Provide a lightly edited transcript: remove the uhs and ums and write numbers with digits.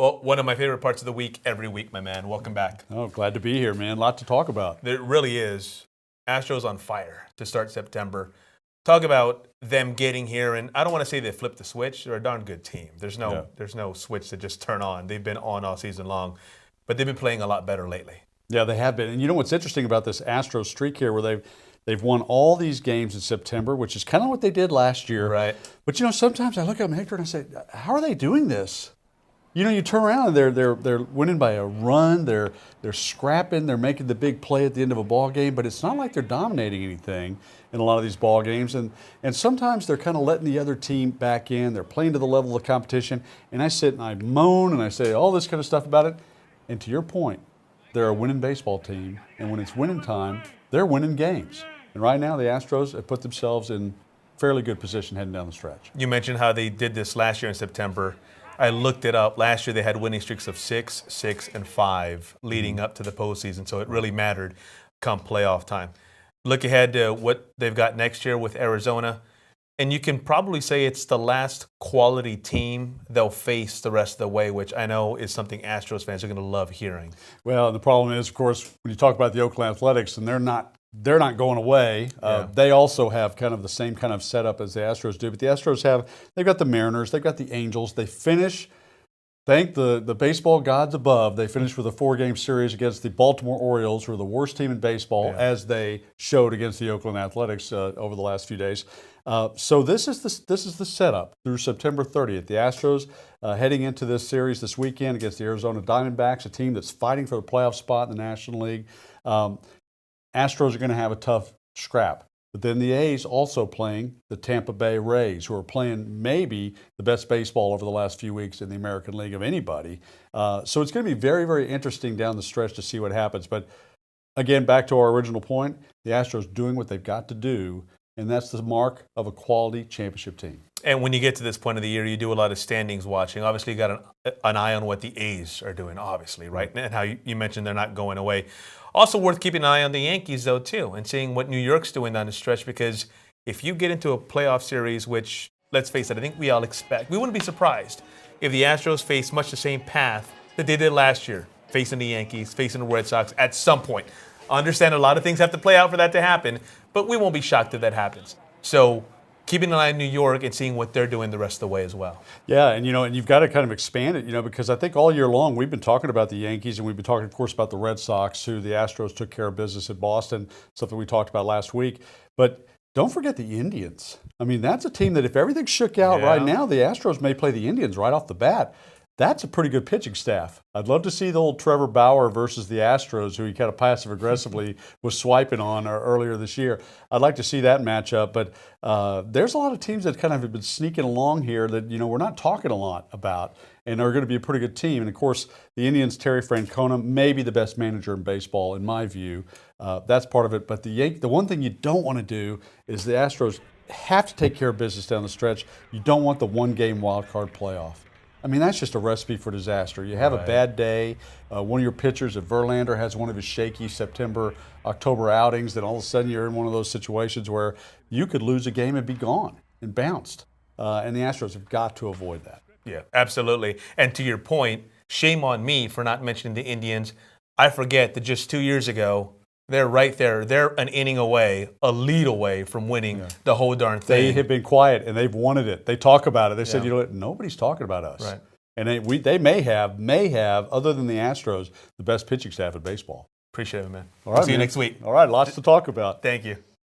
Well, one of my favorite parts of the week every week, my man. Welcome back. Oh, glad to be here, man. A lot to talk about. There really is. Astros on fire to start September. Talk about them getting here, and I don't want to say they flipped the switch. They're a darn good team. There's no switch to just turn on. They've been on all season long, but they've been playing a lot better lately. Yeah, they have been. And you know what's interesting about this Astros streak here, where they've won all these games in September, which is kind of what they did last year. Right. But you know, sometimes I look at them, Hector, and I say, how are they doing this? You know, you turn around and they're winning by a run. They're scrapping. They're making the big play at the end of a ball game. But it's not like they're dominating anything in a lot of these ball games. And sometimes they're kind of letting the other team back in. They're playing to the level of the competition. And I sit and I moan and I say all this kind of stuff about it. And to your point, they're a winning baseball team. And when it's winning time, they're winning games. And right now, the Astros have put themselves in fairly good position heading down the stretch. You mentioned how they did this last year in September. I looked it up. Last year they had winning streaks of 6, 6, and 5 leading up to the postseason, so it really mattered come playoff time. Look ahead to what they've got next year with Arizona, and you can probably say it's the last quality team they'll face the rest of the way, which I know is something Astros fans are going to love hearing. Well, the problem is, of course, when you talk about the Oakland Athletics, and they're not going away. They also have kind of the same kind of setup as the Astros do. But the Astros they've got the Mariners, they've got the Angels. They finish, thank the baseball gods above, they finished with a 4-game series against the Baltimore Orioles, who are the worst team in baseball, as they showed against the Oakland Athletics over the last few days. So this is the setup through September 30th. The Astros heading into this series this weekend against the Arizona Diamondbacks, a team that's fighting for the playoff spot in the National League. Astros are going to have a tough scrap. But then the A's also playing the Tampa Bay Rays, who are playing maybe the best baseball over the last few weeks in the American League of anybody. So it's going to be very, very interesting down the stretch to see what happens. But again, back to our original point, the Astros doing what they've got to do, and that's the mark of a quality championship team. And when you get to this point of the year, you do a lot of standings watching. Obviously, you got an eye on what the A's are doing, obviously, right? And how you mentioned they're not going away. Also worth keeping an eye on the Yankees, though, too, and seeing what New York's doing down the stretch, because if you get into a playoff series, which, let's face it, I think we all expect, we wouldn't be surprised if the Astros face much the same path that they did last year, facing the Yankees, facing the Red Sox at some point. I understand a lot of things have to play out for that to happen, but we won't be shocked if that happens. So keeping an eye on New York and seeing what they're doing the rest of the way as well. Yeah, and you've got to kind of expand it, because I think all year long we've been talking about the Yankees, and we've been talking, of course, about the Red Sox, who the Astros took care of business at Boston, something we talked about last week. But don't forget the Indians. I mean, that's a team that if everything shook out right now, the Astros may play the Indians right off the bat. That's a pretty good pitching staff. I'd love to see the old Trevor Bauer versus the Astros, who he kind of passive-aggressively was swiping on earlier this year. I'd like to see that matchup, but there's a lot of teams that kind of have been sneaking along here that, we're not talking a lot about and are going to be a pretty good team. And, of course, the Indians, Terry Francona, may be the best manager in baseball, in my view. That's part of it. But the one thing you don't want to do is the Astros have to take care of business down the stretch. You don't want the one-game wild card playoff. I mean, that's just a recipe for disaster. You have a bad day. One of your pitchers, if Verlander has one of his shaky September, October outings, then all of a sudden you're in one of those situations where you could lose a game and be gone and bounced. And the Astros have got to avoid that. Yeah, absolutely. And to your point, shame on me for not mentioning the Indians. I forget that just 2 years ago, they're right there. They're an inning away, a lead away from winning the whole darn thing. They have been quiet, and they've wanted it. They talk about it. They said, nobody's talking about us. Right. And they may have, other than the Astros, the best pitching staff in baseball. Appreciate it, man. All right, See you next week. All right, lots to talk about. Thank you.